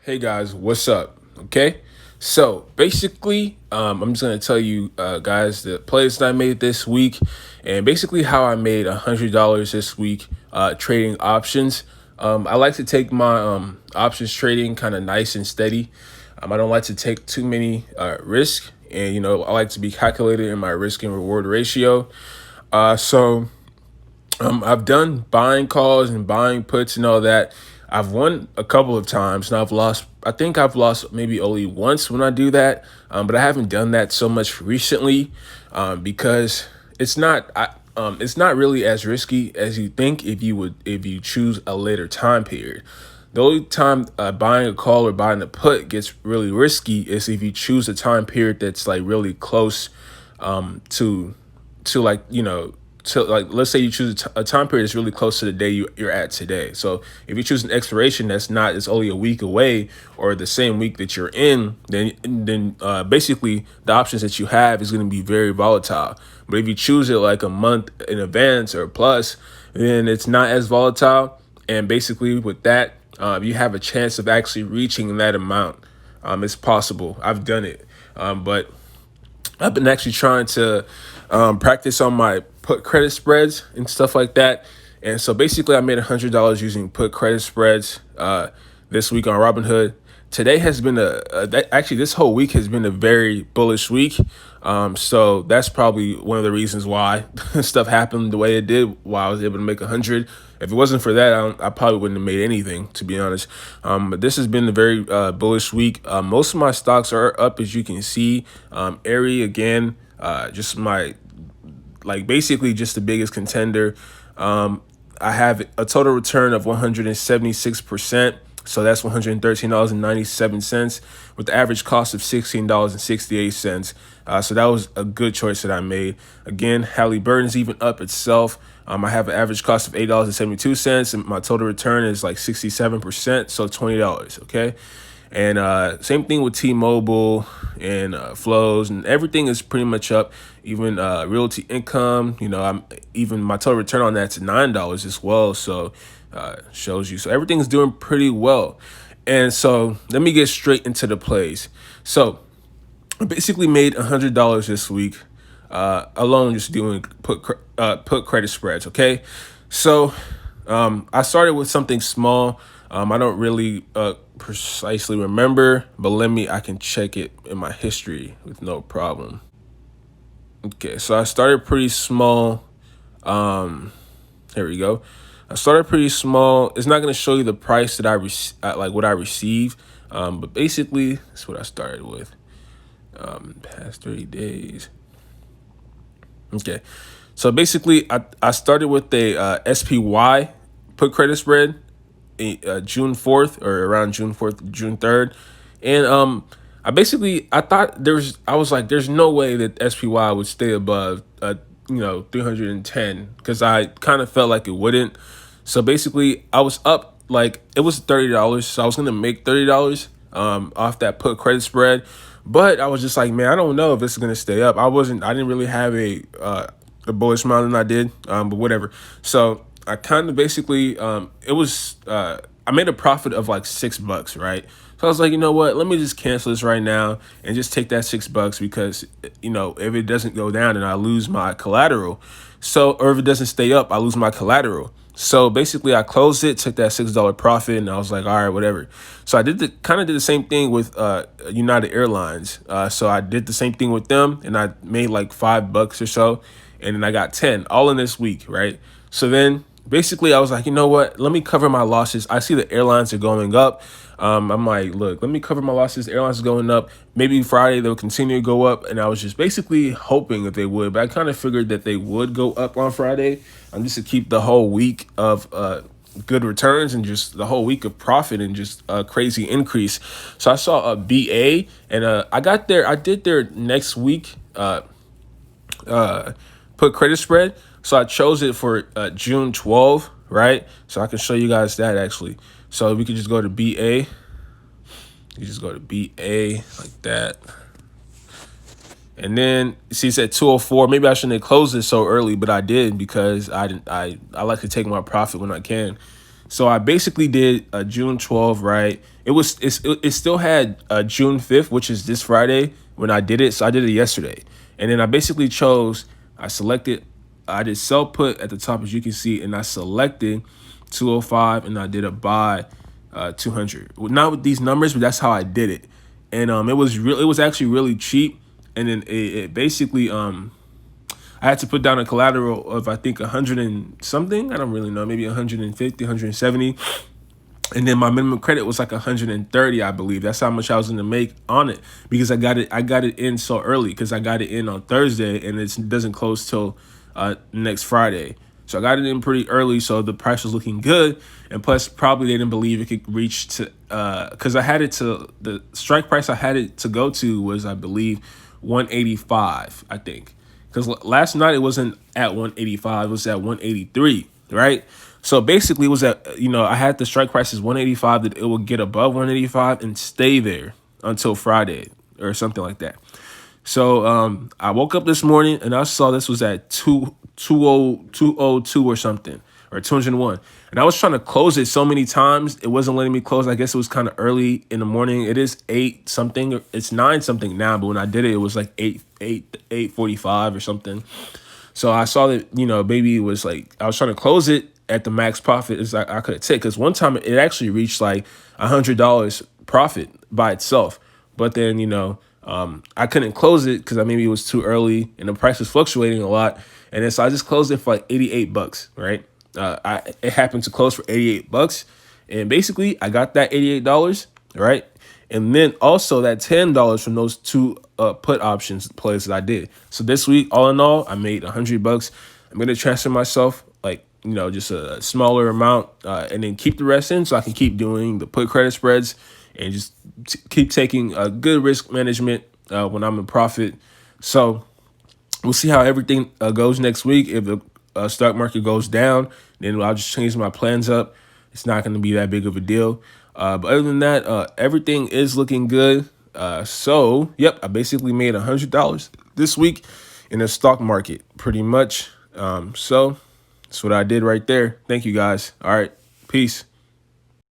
Hey guys, what's up? Okay, so basically, I'm just gonna tell you guys the plays that I made this week, and basically how I made $100 this week trading options. I like to take my options trading kind of nice and steady. I don't like to take too many risk, and I like to be calculated in my risk and reward ratio. I've done buying calls and buying puts and all that. I've won a couple of times and I've lost. I think I've lost maybe only once when I do that. But I haven't done that so much recently because it's not really as risky as you think if you choose a later time period. The only time buying a call or buying a put gets really risky is if you choose a time period that's like really close to like to like let's say you choose a time period that's really close to the day you're at today. So if you choose an expiration it's only a week away or the same week that you're in, then basically the options that you have is going to be very volatile. But if you choose it like a month in advance or plus, then it's not as volatile. And basically with that, you have a chance of actually reaching that amount. It's possible. I've done it, but I've been actually trying to practice on my put credit spreads and stuff like that. And so basically, I made $100 using put credit spreads this week on Robinhood. Today has been actually this whole week has been a very bullish week. So that's probably one of the reasons why stuff happened the way it did. Why I was able to make 100. If it wasn't for that, I probably wouldn't have made anything, to be honest. But this has been a very bullish week. Most of my stocks are up, as you can see. Airy again, just my basically just the biggest contender. I have a total return of 176%. So that's $113.97 with the average cost of $16.68. So that was a good choice that I made. Again, Halliburton's even up itself. I have an average cost of $8.72, and my total return is like 67%, so $20. Okay. And same thing with T-Mobile and flows, and everything is pretty much up. Even realty income, I'm even my total return on that's $9 as well. So shows you. So everything's doing pretty well. And so let me get straight into the plays. So I basically made $100 this week alone just doing put credit spreads. Okay, so I started with something small. I don't really precisely remember, but I can check it in my history with no problem. Okay, so I started pretty small. Here we go. I started pretty small. It's not going to show you the price that like what I received, but basically that's what I started with. Past 30 days. Okay, so basically I started with a SPY put credit spread June 4th or around June 4th, June 3rd. And I thought I was like, there's no way that SPY would stay above 310 because I kind of felt like it wouldn't. So basically I was up, like it was $30. So I was going to make $30 off that put credit spread. But I was just like, man, I don't know if it's going to stay up. I didn't really have a bullish amount than I did, but whatever. So I kind of basically, I made a profit of like $6, right? So I was like, you know what? Let me just cancel this right now and just take that $6 because, if it doesn't go down then I lose my collateral. So, or if it doesn't stay up, I lose my collateral. So basically I closed it, took that $6 profit, and I was like, all right, whatever. So I did the same thing with United Airlines. So I did the same thing with them and I made like $5 or so. And then I got 10 all in this week, right? So then basically I was like, you know what? Let me cover my losses. I see the airlines are going up. I'm like, look, let me cover my losses. Airlines are going up. Maybe Friday they'll continue to go up. And I was just basically hoping that they would. But I kind of figured that they would go up on Friday. Just to keep the whole week of good returns and just the whole week of profit and just a crazy increase. So I saw a BA and I did their next week put credit spread. So I chose it for June 12th, right? So I can show you guys that actually. So we could just go to BA. You just go to BA like that. And then see it's at 204. Maybe I shouldn't have closed it so early, but I did because I like to take my profit when I can. So I basically did June 12th, right? It still had June 5th, which is this Friday when I did it. So I did it yesterday. And then I basically I did sell put at the top, as you can see, and I selected 205 and I did a buy 200. Not with these numbers, but that's how I did it. And it was actually really cheap. And then it basically I had to put down a collateral of I think 100 and something. I don't really know, maybe 150, 170. And then my minimum credit was like 130, I believe. That's how much I was going to make on it because I got it in so early because I got it in on Thursday and it doesn't close till next Friday. So I got it in pretty early, so the price was looking good. And plus, probably they didn't believe it could reach to, because I had it to, the strike price I had it to go to was, I believe, 185, I think. Because last night it wasn't at 185, it was at 183, right? So basically it was at, I had the strike price as 185, that it would get above 185 and stay there until Friday or something like that. So I woke up this morning and I saw this was at 202 or something, or 201. And I was trying to close it so many times, it wasn't letting me close. I guess it was kind of early in the morning. It is 8 something, it's 9 something now, but when I did it, it was like 8:45 or something. So I saw that, maybe it was like, I was trying to close it at the max profit as I could take. Because one time it actually reached like $100 profit by itself. But then, I couldn't close it because maybe it was too early and the price was fluctuating a lot. And then so I just closed it for like $88, right? It happened to close for $88. And basically I got that $88, right? And then also that $10 from those two put options plays that I did. So this week, all in all, I made $100. I'm going to transfer myself like, just a smaller amount and then keep the rest in so I can keep doing the put credit spreads and just keep taking a good risk management when I'm in profit. So we'll see how everything goes next week. If the stock market goes down, then I'll just change my plans up. It's not going to be that big of a deal. But other than that, everything is looking good. So, yep, I basically made $100 this week in the stock market, pretty much. So that's what I did right there. Thank you, guys. All right, peace.